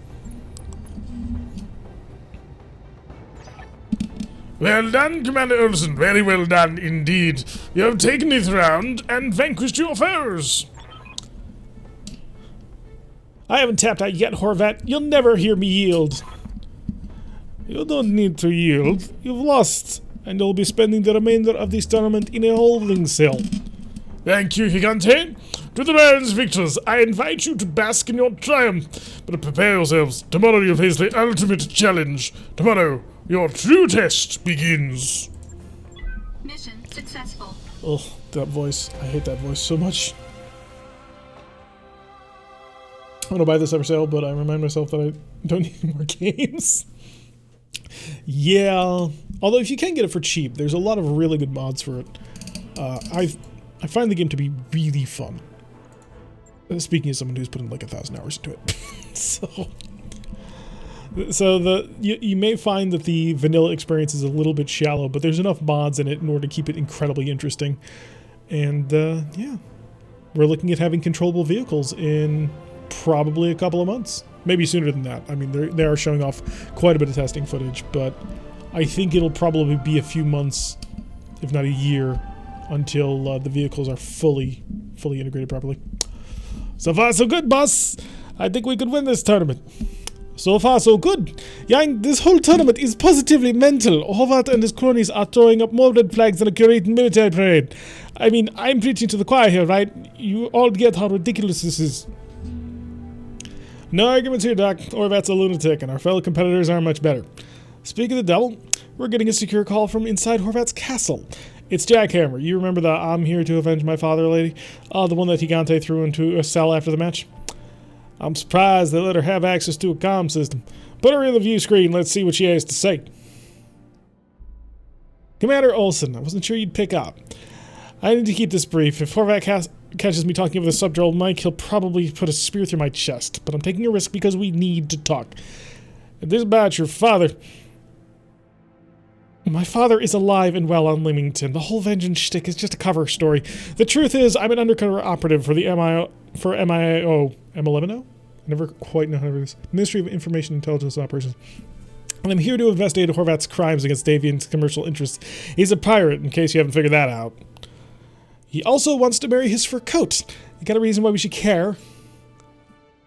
Well done, Commander Olsen, very well done indeed. You have taken this round and vanquished your foes. I haven't tapped out yet, Horvat. You'll never hear me yield. You don't need to yield. You've lost, and you'll be spending the remainder of this tournament in a holding cell. Thank you, Gigante. To the Baron's victors, I invite you to bask in your triumph. But prepare yourselves. Tomorrow you'll face the ultimate challenge. Tomorrow, your true test begins. Mission successful. Oh, that voice. I hate that voice so much. I want to buy this ever sale, but I remind myself that I don't need more games. Yeah, although if you can get it for cheap, there's a lot of really good mods for it. I find the game to be really fun. Speaking as someone who's put in like 1,000 hours into it. so you may find that the vanilla experience is a little bit shallow, but there's enough mods in it in order to keep it incredibly interesting. And yeah, we're looking at having controllable vehicles in probably a couple of months. Maybe sooner than that. I mean, they are showing off quite a bit of testing footage, but I think it'll probably be a few months, if not a year, until the vehicles are fully integrated properly. So far, so good, boss. I think we could win this tournament. So far, so good. Yang, this whole tournament is positively mental. Hovat and his cronies are throwing up more red flags than a curated military parade. I mean, I'm preaching to the choir here, right? You all get how ridiculous this is. No arguments here, Doc. Horvat's a lunatic, and our fellow competitors aren't much better. Speak of the devil, we're getting a secure call from inside Horvat's castle. It's Jackhammer. You remember the "I'm here to avenge my father" lady? The one that Gigante threw into a cell after the match? I'm surprised they let her have access to a comm system. Put her in the view screen. Let's see what she has to say. Commander Olsen, I wasn't sure you'd pick up. I need to keep this brief. If Horvat catches me talking over the subdural mic, he'll probably put a spear through my chest. But I'm taking a risk because we need to talk. This is about your father. My father is alive and well on Leamington. The whole vengeance shtick is just a cover story. The truth is, I'm an undercover operative for the MIO, M11O? I never quite know how to do this. Ministry of Information Intelligence Operations. And I'm here to investigate Horvat's crimes against Davian's commercial interests. He's a pirate, in case you haven't figured that out. He also wants to marry his fur coat. You got a reason why we should care?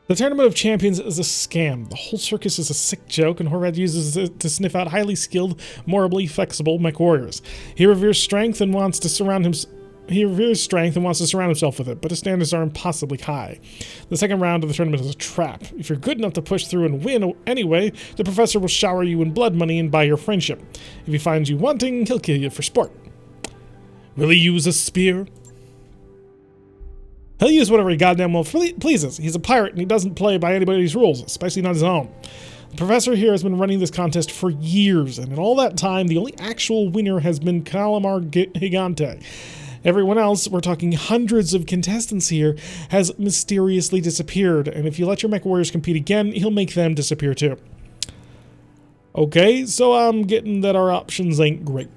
The Tournament of Champions is a scam. The whole circus is a sick joke, and Horvat uses it to sniff out highly skilled, morally flexible MechWarriors. He reveres strength and wants to surround himself with it, but his standards are impossibly high. The second round of the tournament is a trap. If you're good enough to push through and win anyway, the professor will shower you in blood money and buy your friendship. If he finds you wanting, he'll kill you for sport. Will he use a spear? He'll use whatever he goddamn well pleases. He's a pirate and he doesn't play by anybody's rules, especially not his own. The professor here has been running this contest for years, and in all that time, the only actual winner has been Calamar Gigante. Everyone else, we're talking hundreds of contestants here, has mysteriously disappeared, and if you let your MechWarriors compete again, he'll make them disappear too. Okay, so I'm getting that our options ain't great.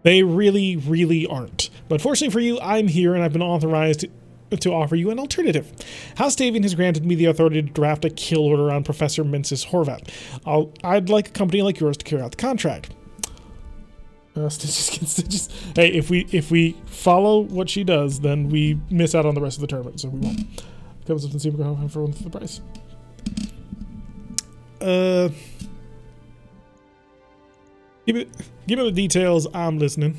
They really, really aren't. But fortunately for you, I'm here and I've been authorized to offer you an alternative. House Davian has granted me the authority to draft a kill order on Professor Mensis Horvat. I'd like a company like yours to carry out the contract. Stitches get stitches. Hey, if we follow what she does, then we miss out on the rest of the tournament, so we won't. Comes up and see if we go home for one for the price. Give me the details. I'm listening.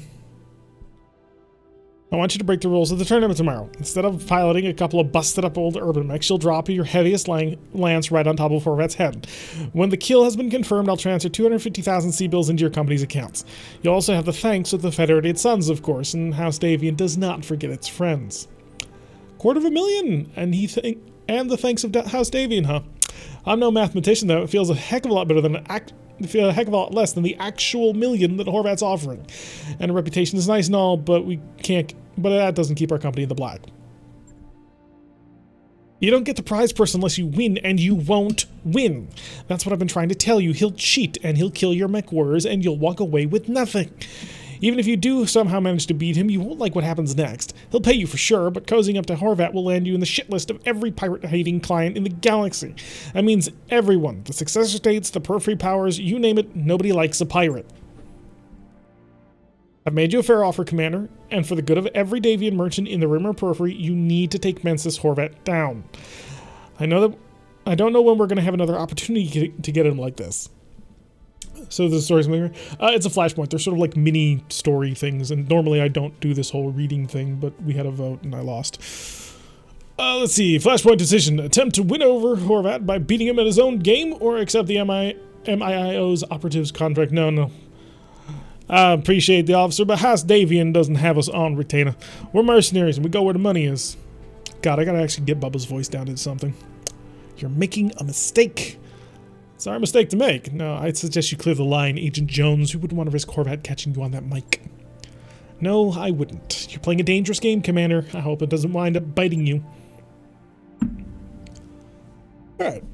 I want you to break the rules of the tournament tomorrow. Instead of piloting a couple of busted up old urban mechs, you'll drop your heaviest lance right on top of Horvat's head. When the kill has been confirmed, I'll transfer 250,000 C-bills into your company's accounts. You'll also have the thanks of the Federated Sons, of course, and House Davian does not forget its friends. $250,000, and the thanks of House Davian, huh? I'm no mathematician, though. It feels a heck of a lot better than a heck of a lot less than the actual million that Horvat's offering. And a reputation is nice and all, but that doesn't keep our company in the black. You don't get the prize purse unless you win, and you won't win. That's what I've been trying to tell you. He'll cheat, and he'll kill your MechWarriors, and you'll walk away with nothing. Even if you do somehow manage to beat him, you won't like what happens next. He'll pay you for sure, but cozying up to Horvat will land you in the shit list of every pirate-hating client in the galaxy. That means everyone. The successor states, the periphery powers, you name it, nobody likes a pirate. I've made you a fair offer, Commander, and for the good of every Davian merchant in the Rim or Periphery, you need to take Mensis Horvat down. I don't know when we're going to have another opportunity to get him like this. So the story's moving. It's a Flashpoint. They're sort of like mini story things, and normally I don't do this whole reading thing, but we had a vote and I lost. Let's see. Flashpoint decision. Attempt to win over Horvat by beating him at his own game, or accept the MIIO's operatives contract. No. I appreciate the officer, but House Davian doesn't have us on retainer. We're mercenaries and we go where the money is. God, I gotta actually get Bubba's voice down to something. You're making a mistake. It's our mistake to make. No, I'd suggest you clear the line, Agent Jones. Who would want to risk Horvat catching you on that mic? No, I wouldn't. You're playing a dangerous game, Commander. I hope it doesn't wind up biting you. Alright.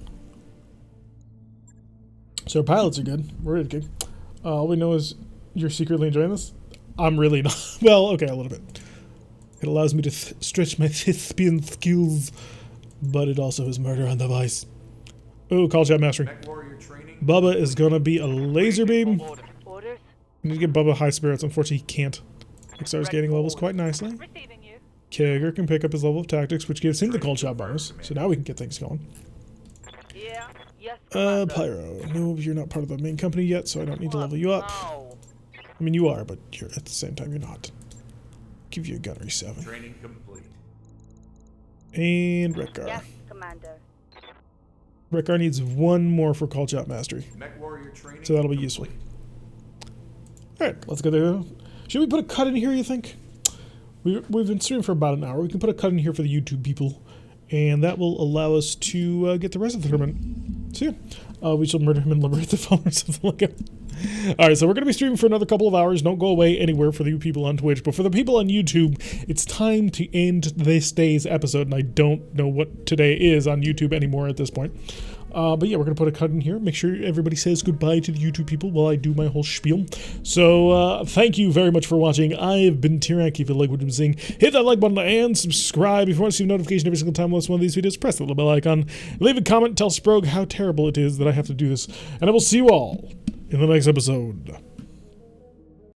So our pilots are good. We're ready to kick. All we know is you're secretly enjoying this? I'm really not. Well, okay, a little bit. It allows me to stretch my thespian skills, but it also is murder on the device. Oh, call shot mastery. Bubba is gonna be a laser beam. Orders. I need to get Bubba high spirits. Unfortunately, he can't. He starts gaining levels quite nicely. Receiving you. Kegger can pick up his level of tactics, which gives him the cold shot bonus. So now we can get things going. Yeah. Yes. Pyro. No, you're not part of the main company yet, so I don't need to level you up. I mean, you are, but you're at the same time you're not. Give you a gunnery 7. Training complete. And Rekgar. Yes, Commander. Rekgar needs one more for call shot mastery. MechWarrior training So that'll be useful. Alright, let's go there. Should we put a cut in here, you think? We've been streaming for about an hour. We can put a cut in here for the YouTube people. And that will allow us to get the rest of the tournament. So yeah, we shall murder him and liberate the phone or something like that. Alright, so we're going to be streaming for another couple of hours. Don't go away anywhere for you people on Twitch. But for the people on YouTube, it's time to end this day's episode. And I don't know what today is on YouTube anymore at this point. But yeah, we're going to put a cut in here. Make sure everybody says goodbye to the YouTube people while I do my whole spiel. So, thank you very much for watching. I've been Tyrank. If you like what I'm seeing, hit that like button and subscribe. If you want to see a notification every single time I post one of these videos, press the little bell icon. Leave a comment, tell Sprogue how terrible it is that I have to do this. And I will see you all in the next episode.